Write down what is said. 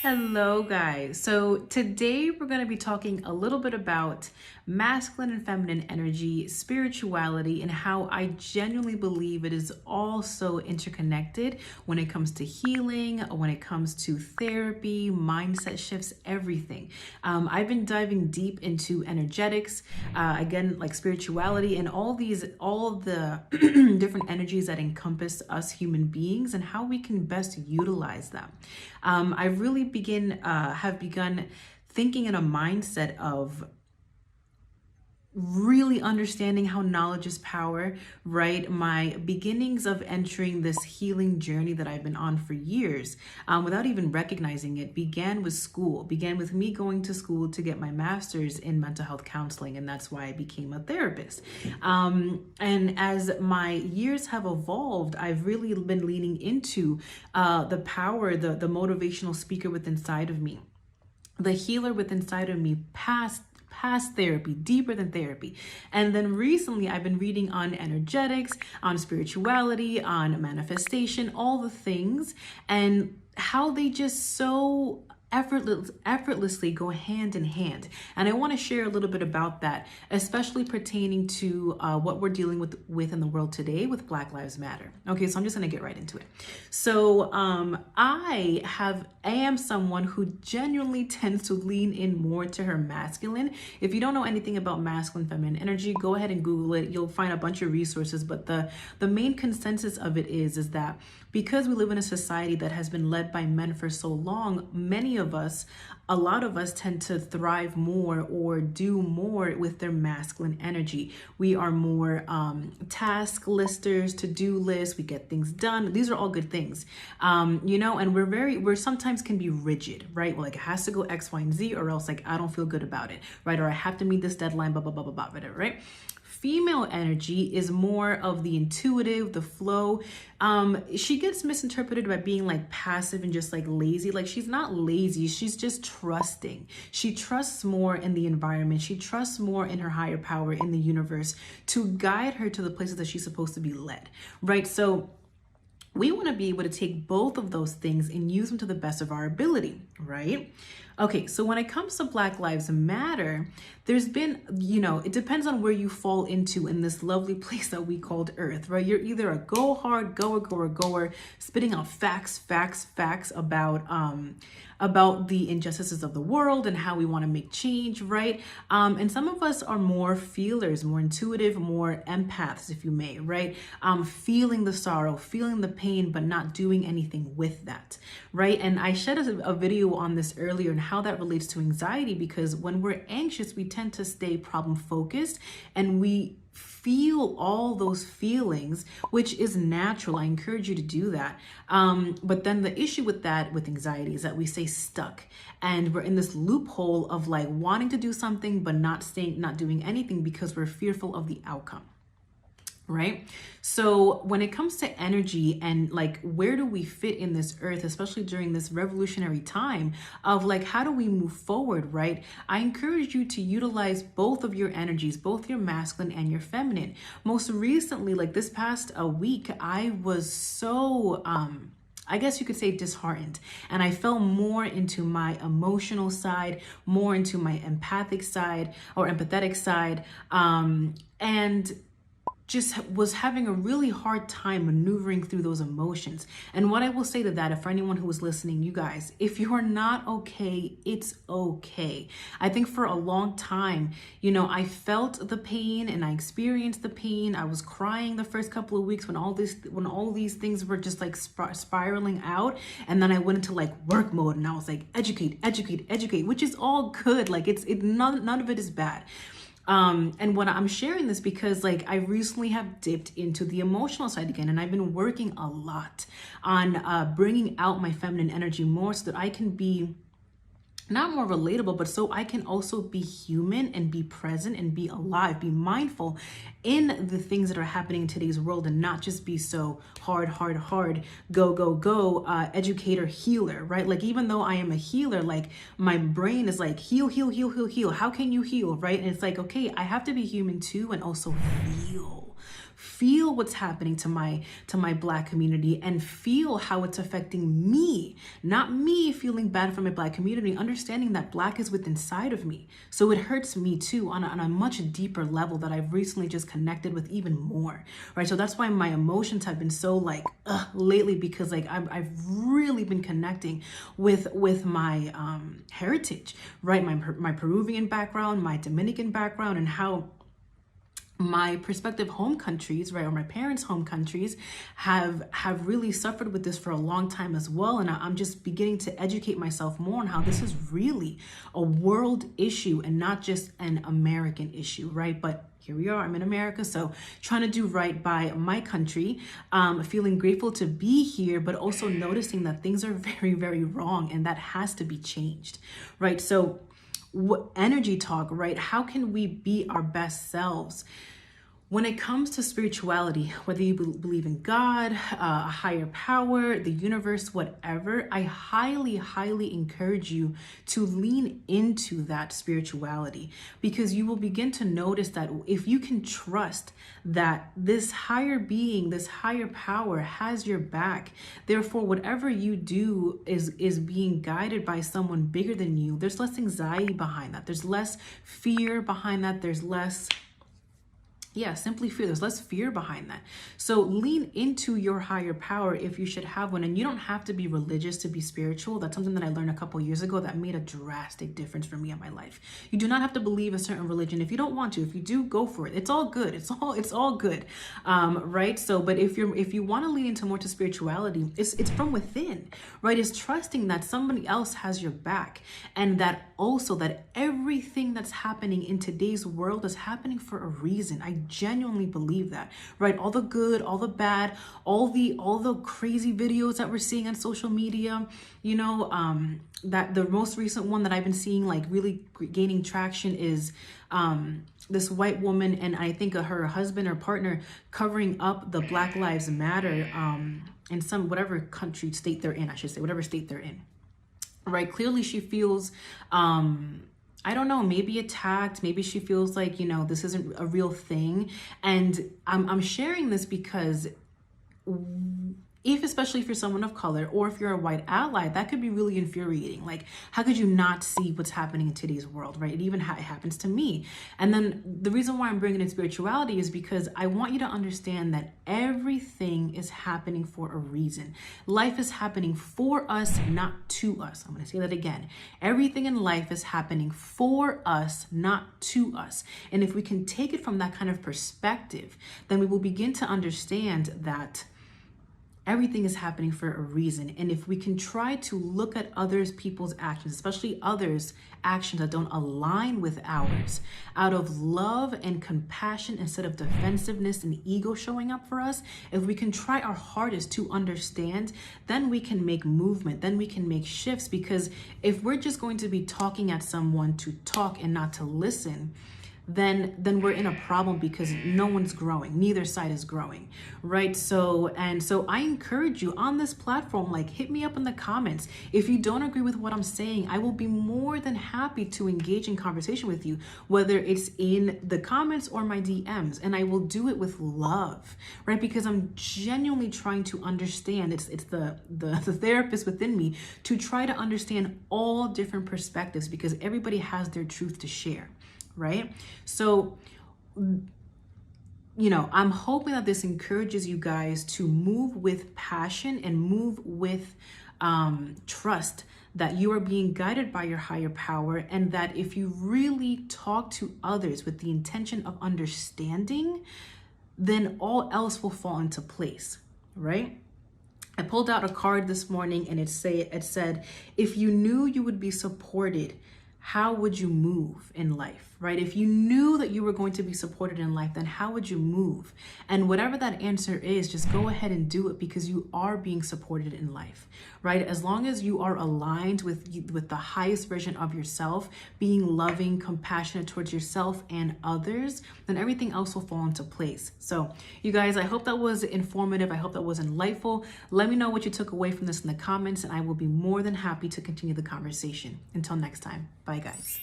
Hello guys. So today we're going to be talking a little bit about masculine and feminine energy, spirituality, and how I genuinely believe it is all so interconnected when it comes to healing, when it comes to therapy, mindset shifts, everything. I've been diving deep into energetics, again, like spirituality and all the different energies that encompass us human beings and how we can best utilize them. I really have begun thinking in a mindset of really understanding how knowledge is power, right? My beginnings of entering this healing journey that I've been on for years, without even recognizing it, began with me going to school to get my master's in mental health counseling, and that's why I became a therapist. And as my years have evolved, I've really been leaning into the power, the motivational speaker within inside of me, the healer within inside of me, past therapy, deeper than therapy. And then recently I've been reading on energetics, on spirituality, on manifestation, all the things, and how they just so effortlessly go hand in hand. And I want to share a little bit about that, especially pertaining to what we're dealing with in the world today with Black Lives Matter. Okay, so I'm just going to get right into it. So I am someone who genuinely tends to lean in more to her masculine. If you don't know anything about masculine feminine energy, go ahead and Google it. You'll find a bunch of resources, but the main consensus of it is that because we live in a society that has been led by men for so long, a lot of us tend to thrive more or do more with their masculine energy. We are more task listers, to-do lists, we get things done. These are all good things, and we're sometimes can be rigid, right? Well, like it has to go X, Y, and Z, or else like I don't feel good about it, right? Or I have to meet this deadline, blah, blah, blah, blah, blah, whatever, right? Female energy is more of the intuitive, the flow. She gets misinterpreted by being like passive and just like lazy. Like she's not lazy, she's just trusting. She trusts more in the environment. She trusts more in her higher power in the universe to guide her to the places that she's supposed to be led, right? So we want to be able to take both of those things and use them to the best of our ability, right? Okay, so when it comes to Black Lives Matter, there's been, it depends on where you fall into in this lovely place that we called Earth, right? You're either a go hard, goer, spitting out facts about the injustices of the world and how we want to make change, right? And some of us are more feelers, more intuitive, more empaths, if you may, right? Feeling the sorrow, feeling the pain, but not doing anything with that, right? And I shared a video on this earlier and how that relates to anxiety, because when we're anxious, we tend to stay problem focused and we feel all those feelings, which is natural. I encourage you to do that. But then the issue with anxiety is that we stay stuck and we're in this loophole of like wanting to do something, but not doing anything because we're fearful of the outcome. Right? So when it comes to energy and like, where do we fit in this earth, especially during this revolutionary time of like, how do we move forward, right? I encourage you to utilize both of your energies, both your masculine and your feminine. Most recently, like this past week, I was so, I guess you could say disheartened. And I fell more into my emotional side, more into my empathetic side, and just was having a really hard time maneuvering through those emotions. And what I will say to that, for anyone who is listening, you guys, if you are not okay, it's okay. I think for a long time, I felt the pain and I experienced the pain. I was crying the first couple of weeks when all these things were just like spiraling out. And then I went into like work mode and I was like, educate, which is all good. Like none of it is bad. And when I'm sharing this because like I recently have dipped into the emotional side again, and I've been working a lot on bringing out my feminine energy more so that I can be not more relatable, but so I can also be human and be present and be alive, be mindful in the things that are happening in today's world and not just be so hard, go, educator, healer, right? Like, even though I am a healer, like my brain is like, heal. How can you heal, right? And it's like, okay, I have to be human too and also feel what's happening to my Black community, and feel how it's affecting me. Not me feeling bad for my Black community, understanding that Black is within inside of me. So it hurts me too on a much deeper level that I've recently just connected with even more, right? So that's why my emotions have been so like lately, because like I've really been connecting with my heritage, right? My Peruvian background, my Dominican background, and how my prospective home countries, right, or my parents' home countries have really suffered with this for a long time as well. And I'm just beginning to educate myself more on how this is really a world issue and not just an American issue, right? But here we are, I'm in America, so trying to do right by my country, feeling grateful to be here, but also noticing that things are very, very wrong, and that has to be changed, right? So energy talk, right? How can we be our best selves? When it comes to spirituality, whether you believe in God, a higher power, the universe, whatever, I highly, highly encourage you to lean into that spirituality, because you will begin to notice that if you can trust that this higher being, this higher power has your back, therefore whatever you do is being guided by someone bigger than you, there's less anxiety behind that. There's less fear behind that. There's less simply fear. There's less fear behind that. So lean into your higher power if you should have one. And you don't have to be religious to be spiritual. That's something that I learned a couple years ago that made a drastic difference for me in my life. You do not have to believe a certain religion if you don't want to. If you do, go for it. It's all good. It's all good. Right? So, but if you want to lean into more to spirituality, it's from within, right? It's trusting that somebody else has your back, and that also that everything that's happening in today's world is happening for a reason. I genuinely believe that, right? All the good, all the bad, all the crazy videos that we're seeing on social media, you know, that the most recent one that I've been seeing like really gaining traction is this white woman, and I think her husband or partner covering up the Black Lives Matter in some whatever country, state they're in, I should say, whatever state they're in, right? Clearly she feels I don't know, maybe attacked, maybe she feels like, you know, this isn't a real thing. And I'm sharing this because especially if you're someone of color, or if you're a white ally, that could be really infuriating. Like, how could you not see what's happening in today's world, right? It even it happens to me. And then the reason why I'm bringing in spirituality is because I want you to understand that everything is happening for a reason. Life is happening for us, not to us. I'm going to say that again. Everything in life is happening for us, not to us. And if we can take it from that kind of perspective, then we will begin to understand that everything is happening for a reason. And if we can try to look at people's actions, especially others' actions that don't align with ours, out of love and compassion instead of defensiveness and ego showing up for us, if we can try our hardest to understand, then we can make movement, then we can make shifts. Because if we're just going to be talking at someone to talk and not to listen, then we're in a problem, because no one's growing. Neither side is growing, right? So I encourage you on this platform, like, hit me up in the comments. If you don't agree with what I'm saying, I will be more than happy to engage in conversation with you, whether it's in the comments or my DMs, and I will do it with love, right? Because I'm genuinely trying to understand. It's the therapist within me to try to understand all different perspectives, because everybody has their truth to share. Right? So, you know, I'm hoping that this encourages you guys to move with passion and move with trust that you are being guided by your higher power, and that if you really talk to others with the intention of understanding, then all else will fall into place, right? I pulled out a card this morning, and it said, if you knew you would be supported, how would you move in life, right? If you knew that you were going to be supported in life, then how would you move? And whatever that answer is, just go ahead and do it, because you are being supported in life, right? As long as you are aligned with the highest version of yourself, being loving, compassionate towards yourself and others, then everything else will fall into place. So you guys, I hope that was informative. I hope that was enlightful. Let me know what you took away from this in the comments, and I will be more than happy to continue the conversation. Until next time, bye guys.